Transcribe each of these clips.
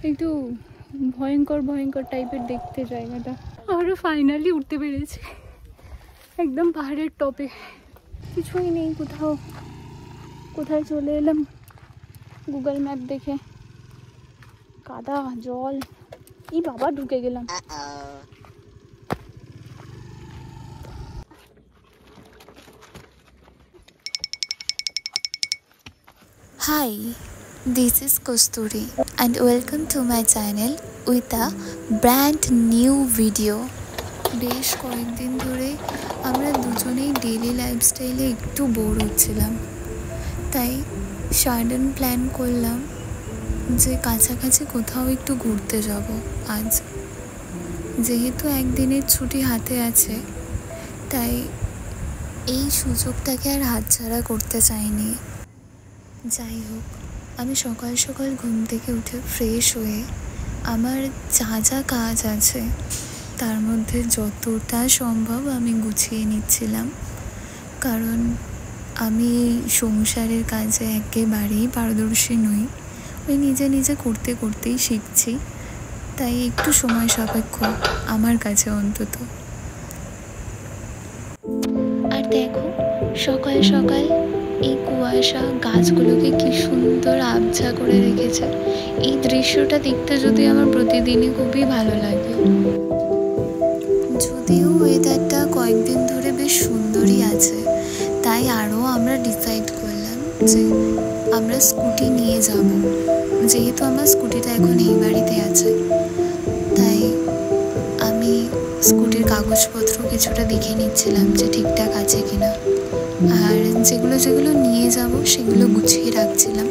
একটু ভয়ঙ্কর ভয়ঙ্কর টাইপের দেখতে জায়গাটা। আমরা ফাইনালি উঠতে পেরেছি একদম পাহাড়ের টপে। কিছুই নেই কোথাও, কোথায় চলে এলাম গুগল ম্যাপ দেখে। কাদা জল, এই বাবা ঢুকে গেলাম। Hi, this is Kasturi and welcome to my channel with a brand new video. বেশ কয়েকদিন ধরে আমরা দুজনেই ডেইলি লাইফস্টাইলে একটু বোর হচ্ছিলাম, তাই সাডেন প্ল্যান করলাম যে কাছাকাছি কোথাও একটু ঘুরতে যাব আজ। যেহেতু একদিনের ছুটি হাতে আছে, তাই এই সুযোগটাকে আর হাতছাড়া করতে চাইনি। যাই হোক, আমি সকাল সকাল ঘুম থেকে উঠে ফ্রেশ হয়ে আমার যা যা কাজ আছে তার মধ্যে যতটা সম্ভব আমি গুছিয়ে নিচ্ছিলাম, কারণ আমি সংসারের কাজে একেবারেই পারদর্শী নই। ওই নিজে নিজে করতে করতেই শিখছি, তাই একটু সময় সাপেক্ষ আমার কাছে অন্তত। আর দেখো, সকাল সকাল এই কুয়াশা গাছগুলোকে কি সুন্দর আবছা করে রেখেছে। এই দৃশ্যটা দেখতে যদি আমার প্রতিদিনই খুবই ভালো লাগে। যদিও ওয়েদারটা কয়েকদিন ধরে বেশ সুন্দরই আছে, তাই আরও আমরা ডিসাইড করলাম যে আমরা স্কুটি নিয়ে যাব। যেহেতু আমার স্কুটিটা এখন এই বাড়িতে আছে, তাই আমি স্কুটির কাগজপত্র কিছুটা দেখে নিচ্ছিলাম যে ঠিকঠাক আছে কিনা, আর যেগুলো যেগুলো নিয়ে যাব সেগুলো গুছিয়ে রাখছিলাম,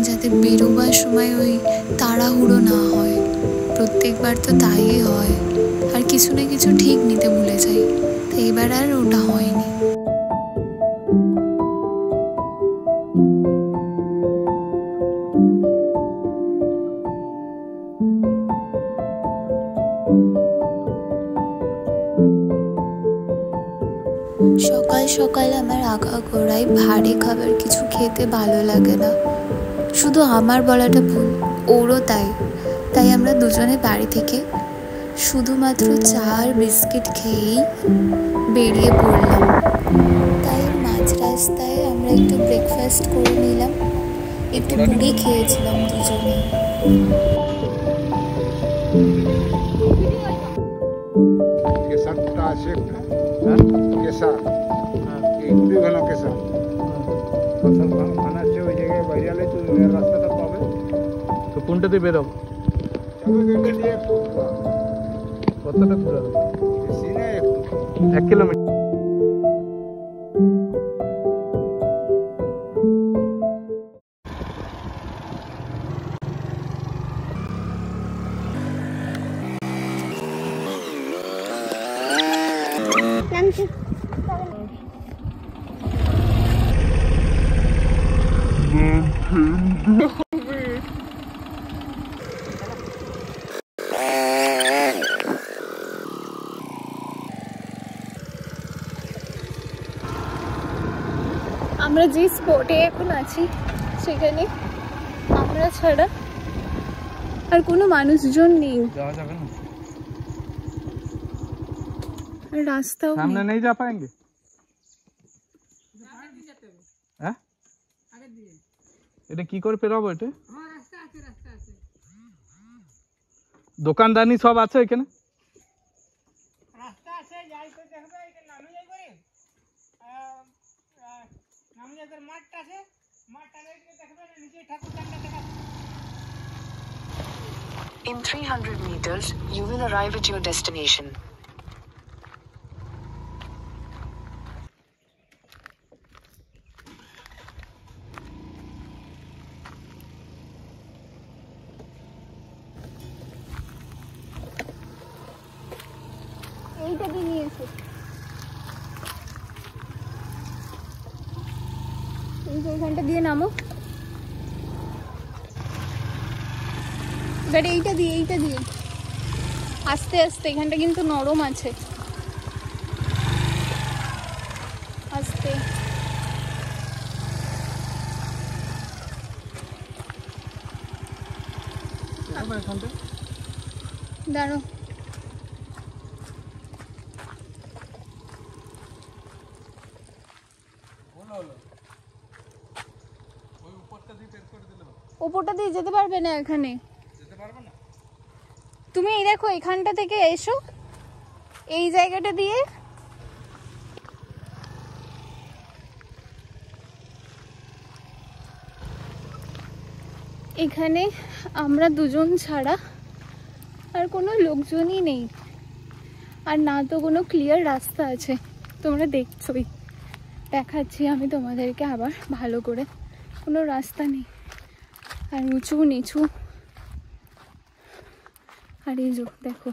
যাতে বেরোবার সময় ওই তাড়াহুড়ো না হয়। প্রত্যেকবার তো তাই হয়, আর কিছু না কিছু ঠিক নিতে ভুলে যাই, তো এবার আর ওটা হয়নি। সকাল সকাল আমার আগাগোড়ায় ভারী খাবার কিছু খেতে ভালো লাগে না। শুধু আমার বলাটা ভুল, ওরও তাই। তাই আমরা দুজনে বাড়ি থেকে শুধুমাত্র চা আর বিস্কিট খেয়েই বেরিয়ে পড়লাম। তাই মাঝ রাস্তায় আমরা একটু ব্রেকফাস্ট করে নিলাম, একটু পুরি খেয়েছিলাম দুজনে। কোনটাতে বেরোব? কতটা দূর হবে? 1 কিলোমিটার। আমরা যে স্পটে এখন আছি সেখানে আমরা ছাড়া আর কোনো মানুষজন নেই, যাওয়া যাবে না, রাস্তাও সামনে নেই যা পাएंगे। হ্যাঁ, এটা কি করে পেরোবো? এটা দোকানদানি সব আছে এখানে। In 300 meters, you will arrive at your destination. এইটা দিয়ে নিয়েছে, এইখানটা দিয়ে নামো। এবার এইটা দিয়ে আস্তে আস্তে, এখানটা কিন্তু নরম আছে, আস্তে। দাঁড়ো, উপরটা দিয়ে যেতে পারবে না, এখানে তুমি এই দেখো এখানটা থেকে এসো, এই জায়গাটা দিয়ে এখানে আমরা দুজন ছাড়া আর কোনো লোকজনই নেই, আর না তো কোনো ক্লিয়ার রাস্তা আছে। তোমরা দেখছোই, দেখাচ্ছি আমি তোমাদেরকে আবার ভালো করে। কোনো রাস্তা নেই, আর উঁচু নিচু, আর এই যে দেখো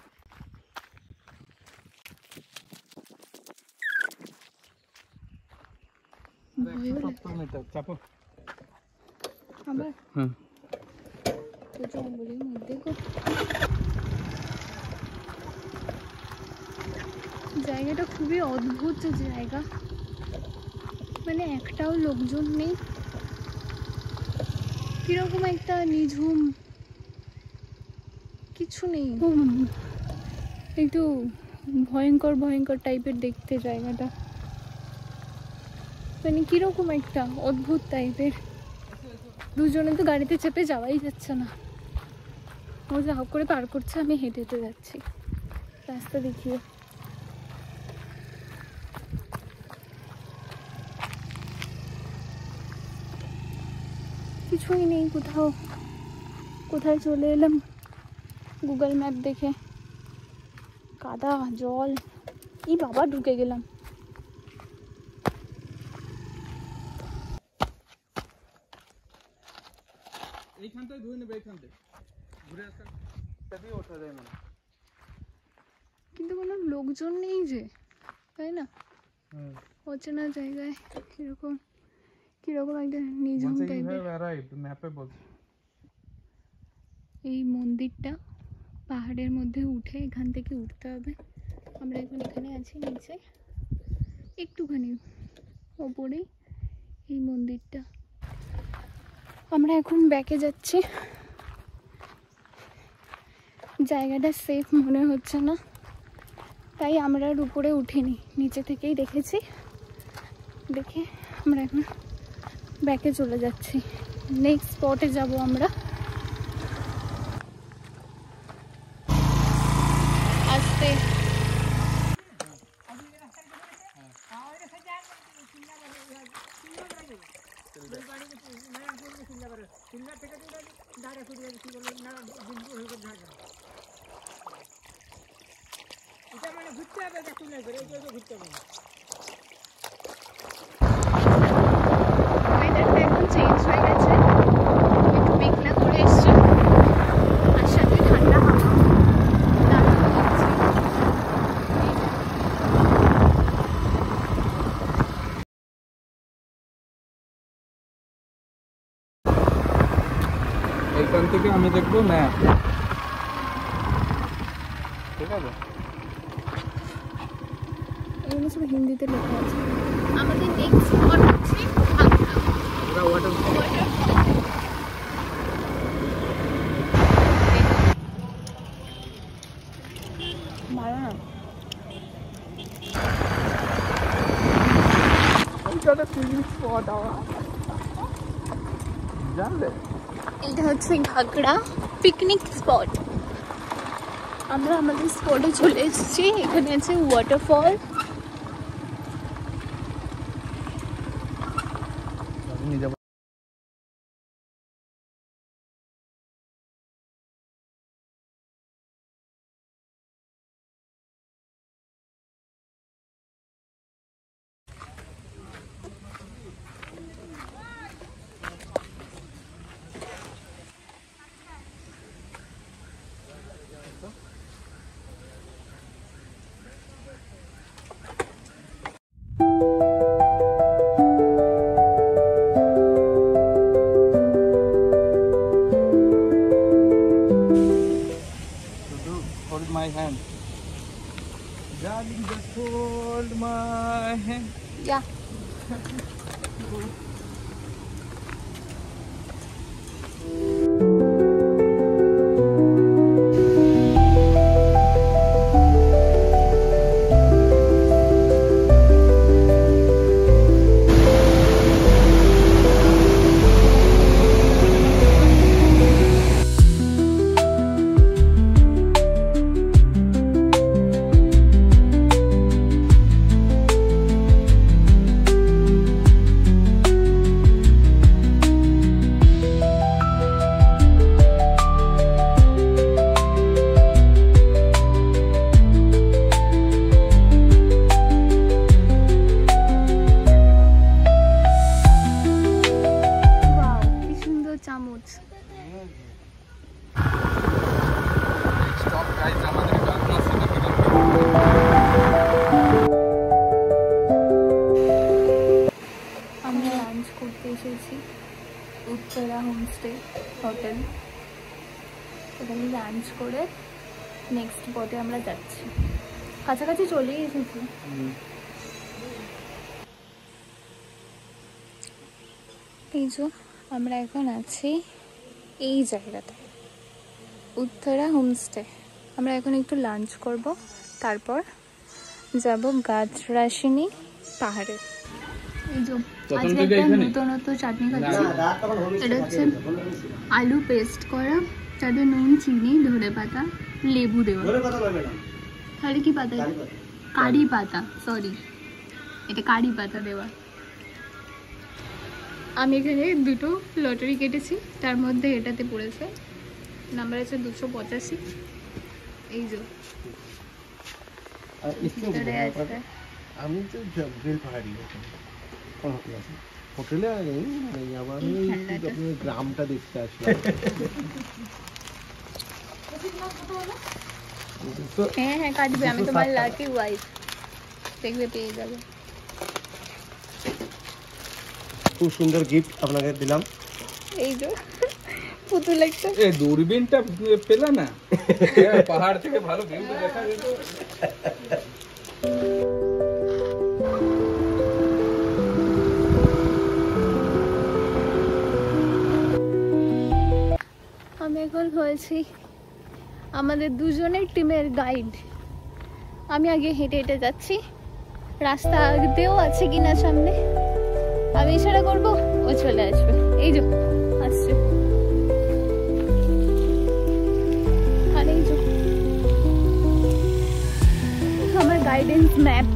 আবার তো জঙ্গলের মধ্যে জায়গাটা খুবই অদ্ভুত জায়গা, মানে একটাও লোকজন নেই, কিরকম একটা নিঝুম, কিছু নেই, একটু ভয়ঙ্কর ভয়ঙ্কর টাইপের দেখতে জায়গাটা, মানে কিরকম একটা অদ্ভুত টাইপের। দুজনে তো গাড়িতে চেপে যাওয়াই যাচ্ছে না, ও যা হোক করে পার করছে, আমি হেঁটে হেঁটে যাচ্ছি রাস্তা দেখিয়ে। কিছুই নেই কোথাও, কোথায় চলে এলাম গুগল ম্যাপ দেখে, কাদা জল, ই বাবা ঢুকে গেলাম। এইখানটায় ধুয়ে নেবে, এইখানটায় ঘুরে আসা ওঠা যায় না, কিন্তু কোনো লোকজন নেই যে, তাই না? অচেনা জায়গায় এরকম কিরকম একটা নিঝুম টাইপের। এই মন্দিরটা পাহাড়ের মধ্যে উঠে, এখান থেকে উঠতে হবে। আমরা এখন এখানে আছি নিচে, একটুখানি ওপরেই এই মন্দিরটা। আমরা এখন ব্যাকে যাচ্ছি, জায়গাটা সেফ মনে হচ্ছে না, তাই আমরা আর উপরে উঠিনি, নিচে থেকেই দেখেছি, দেখে আমরা এখন ব্যাকে চলে যাচ্ছি। নেক্সট স্পটে যাব আমরা। আসতে ওয়েদারটা এখন চেঞ্জ হয়ে গেছে, একটু মেঘলা করে এসছে, আর সাথে ঠান্ডা হাওয়া, দারুণ লাগছে। এইখান থেকে আমি দেখবো ম্যাপ, ঠিক আছে? এগুলো সব হিন্দিতে লেখা আছে। আমাদের নেক্সট স্পট হচ্ছে ওটা ওয়াটার ভালো না, ওইটা পিকনিক স্পট জানলে? এটা হচ্ছে ঘাগড়া পিকনিক স্পট। আমরা আমাদের স্পটে চলে এসেছি, এখানে আছে waterfall. Hold my hand. Darling, just hold my hand. Yeah. এখানে লাঞ্চ করে নেক্সট পথে আমরা যাচ্ছি, কাছাকাছি চলেই এসেছি। এই যে আমরা এখন আছি এই জায়গাতে, উত্তরা হোমস্টে। আমরা এখন একটু লাঞ্চ করব, তারপর যাব গাছরাশিনী পাহাড়ে। এই যে আজকে একটা নতুন চাটনি খাচ্ছি, এটা হচ্ছে আলু পেস্ট করা, তাতে নুন, চিনি, ধনে পাতা, লেবু দেওয়া। তাহলে কি পাতা? কারি পাতা, সরি, এটা কারি পাতা দেওয়া। আমি এখানে দুটো লটারি কেটেছি, তার মধ্যে এটাতে পড়েছে, নাম্বার আছে 285। এই যে ভিতরে আছে। আমি তো বেল পাহাড়ি হোটেলে আবার গ্রামটা দেখতে আসলাম। হ্যাঁ হ্যাঁ কাটবে, আমি তোমার লাকি ওয়াইফ, দেখবে পেয়ে যাবে। খুব সুন্দর গিফট আপনাকে দিলাম। এই যে পুতুল একটা, এই দূরবীনটা পেলা না, পাহাড় থেকে ভালো ভিউ দেখা যেত। আমি এখন হয়েছি আমাদের দুজনের টিমের গাইড। আমি আগে হেঁটে হেঁটে যাচ্ছি, রাস্তা আগতেও আছে কিনা সামনে, আমি ইশারা করবো, ও চলে আসবে। এই যে আসছে, আর এই যে আমার গাইডেন্স ম্যাপ।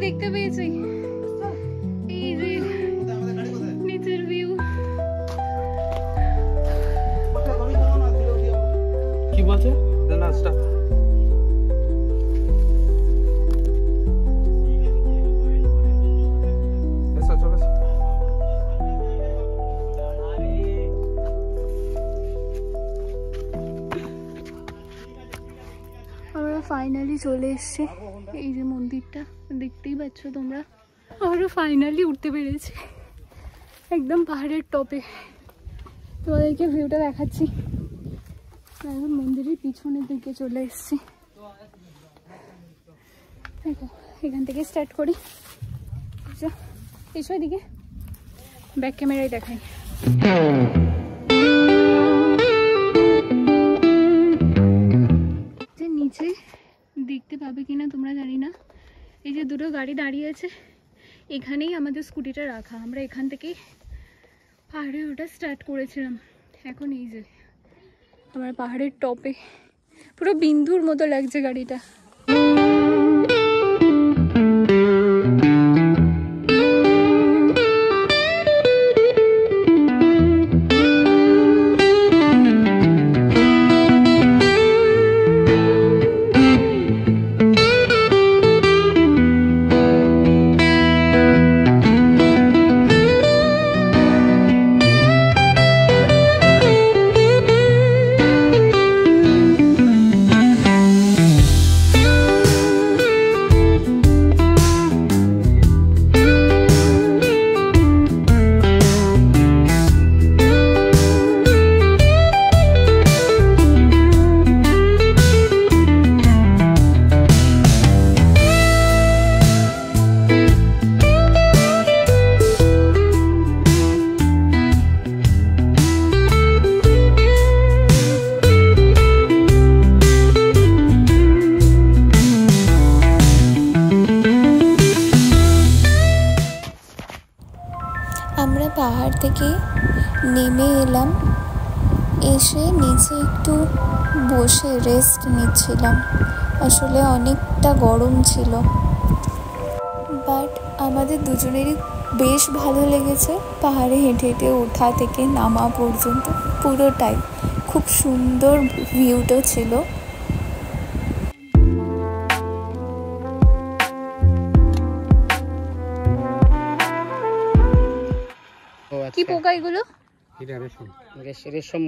দেখতে পেয়েছি এই যে নিচের ভিউ। কি বলছে না স্টাফ? আমরা ফাইনালি চলে এসেছি, এই যে মন্দিরটা দেখতেই পাচ্ছ তোমরা। আমরা ফাইনালি উঠতে পেরেছি একদম পাহাড়ের টপে, তোমাদেরকে ভিউটা দেখাচ্ছি। এখন মন্দিরের পিছনের দিকে চলে এসেছি, দেখো এখান থেকে স্টার্ট করি। এসো এদিকে, ব্যাক ক্যামেরায় দেখাই। নিচে দেখতে পাবে কিনা তোমরা জানি না, এই যে দুটো গাড়ি দাঁড়িয়ে আছে, এখানেই আমাদের স্কুটিটা রাখা। আমরা এখান থেকেই পাহাড়ে ওটা স্টার্ট করেছিলাম। এখন এই যে আমার পাহাড়ের টপে, পুরো বিন্দুর মতো লাগছে গাড়িটা। পাহাড় থেকে নেমে এলাম, এসে নিচে একটু বসে রেস্ট নিচ্ছিলাম। আসলে অনেকটা গরম ছিল, বাট আমাদের দুজনেরই বেশ ভালো লেগেছে। পাহাড়ে হেঁটে হেঁটে ওঠা থেকে নামা পর্যন্ত পুরোটাই খুব সুন্দর ভিউটা ছিল। কি পোকা এগুলো? এটা রেশম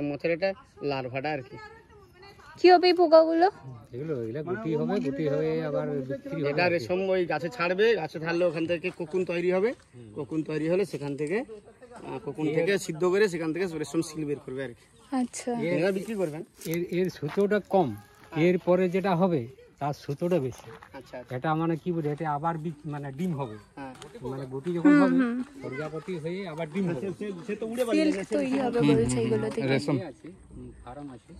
মথের এটা লার্ভাটা আর কি। কি হবে এই পোকাগুলো? এগুলো গুটি হবে আবার এটা রেশম ওই গাছে ছাড়বে, গাছে ছাড়লে ওখান থেকে কোকুন তৈরি হবে, কোকুন তৈরি হলে সেখান থেকে কোকুন থেকে সিদ্ধ করে সেখান থেকে রেশম সিল বের করবে আর কি। আচ্ছা, এরা বিক্রি করবেন। এর সুতোটা কম, এর পরে যেটা হবে তার সুতোটা বেশি। আচ্ছা, এটা মানে কি বলে, এটা আবার মানে ডিম হবে, মানে গুটি যখন হবে প্রজাপতি হয়ে আবার ডিম হবে, সে তো উড়ে সিল্ক তৈরি হবে বলছে এগুলো থেকে। রেশম আছে, ফার্ম আছে,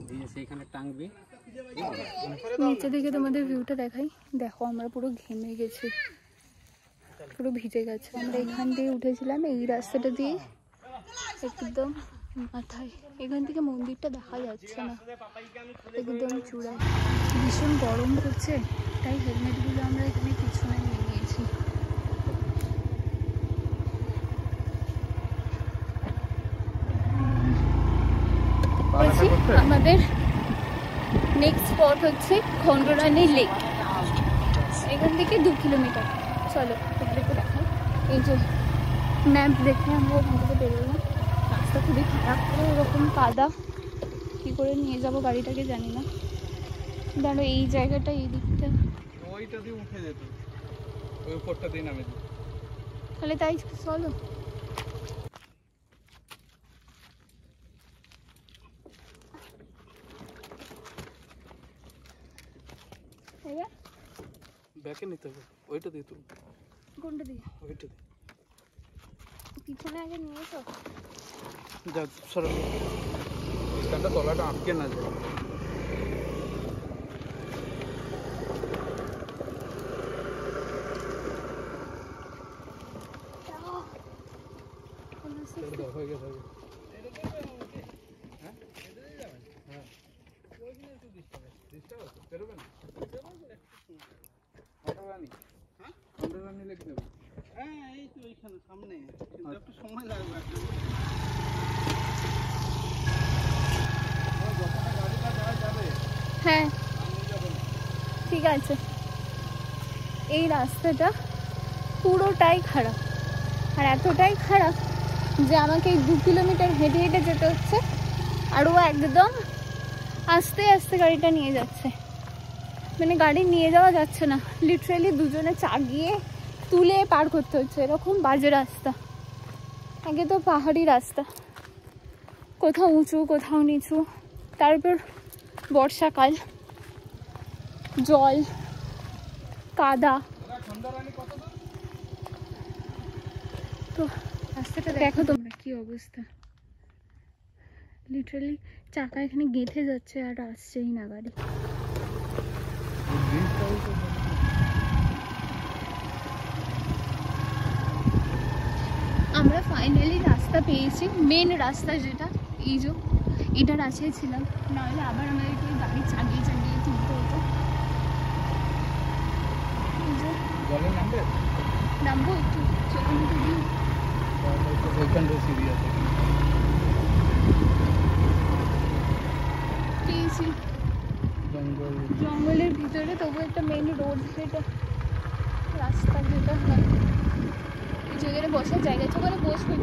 দিয়ে সেইখানে টাঙবে। নিচে থেকে তোমাদের ভিউটা দেখাই। দেখো আমরা পুরো ঘেমে গেছি, পুরো ভিজে গেছে। আমরা এখান দিয়ে উঠেছিলাম এই রাস্তাটা দিয়ে একদম মাথায়। এখান থেকে মন্দিরটা দেখা যাচ্ছে না, একদম চূড়ায়। ভীষণ গরম করছে, তাই হেলমেটগুলো আমরা এখানে পিছনে নিয়ে নিয়েছি। বলছি আমাদের নেক্সট স্পট হচ্ছে খন্ডরানী লেক। এখান থেকে 2 কিলোমিটার। চলো তোমাদেরকে দেখাই। এই যে ম্যাপ দেখে আমরা ওখান থেকে বেরোলাম। রাস্তা খুবই খারাপ, ওরকম কাদা, কী করে নিয়ে যাবো গাড়িটাকে জানি না। দাঁড়ো, এই জায়গাটা, এই দিকটা ওইটা দিয়ে উঠে যেত, ওই উপরটা দিয়ে নামে যেত। তাহলে তাই চলো। ব্যাকে নিতে হবে, ওইটা দিয়ে তুল। কোনটা দিয়ে? ওইটা দিয়ে পিছনে আগে নিয়েছো? যা সরো, স্ট্যান্ডটা তলাটা আটকে না যায়। হয়ে গেছে। হ্যাঁ ঠিক আছে। এই রাস্তাটা পুরোটাই খারাপ, আর এতটাই খারাপ যে আমাকে এই 2 কিলোমিটার হেঁটে হেঁটে যেতে হচ্ছে। আর ও একদম আস্তে আস্তে গাড়িটা নিয়ে যাচ্ছে, মানে গাড়ি নিয়ে যাওয়া যাচ্ছে না, লিটারালি দুজনে চাগিয়ে তুলে পার করতে হচ্ছে। এরকম বাজে রাস্তা। আগে তো পাহাড়ি রাস্তা, কোথাও উঁচু কোথাও নিচু, তারপর বর্ষাকাল, জল, কাদা। তো রাস্তাটা দেখো তোমরা কি অবস্থা। লিটারালি চাকা এখানে গেঁথে যাচ্ছে আর আসছেই না গাড়ি। আমরা ফাইনালি রাস্তা পেয়েছি, মেন রাস্তা যেটা, এই যে এটার আছেই ছিলাম, নাহলে আবার আমাদেরকে গাড়ি চাগিয়ে চাগিয়ে তুলতে হতো। নামবো একটু, চলুন একটু দিই। পেয়েছি জঙ্গলের ভিতরে, তবু একটা মেন রোড, যেটা রাস্তা যেটা হয়, এই জায়গায় বসার জায়গা আছে, ওখানে বসবো।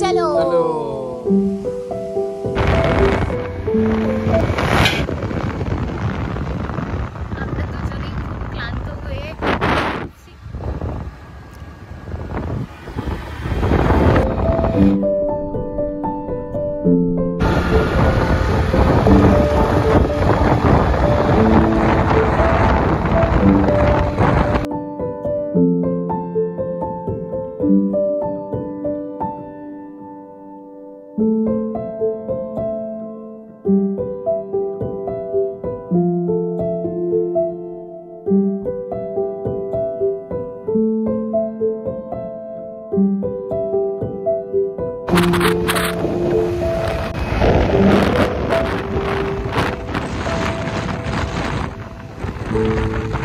चलो আমরা দুজনেই খুব ক্লান্ত হয়ে Thank you.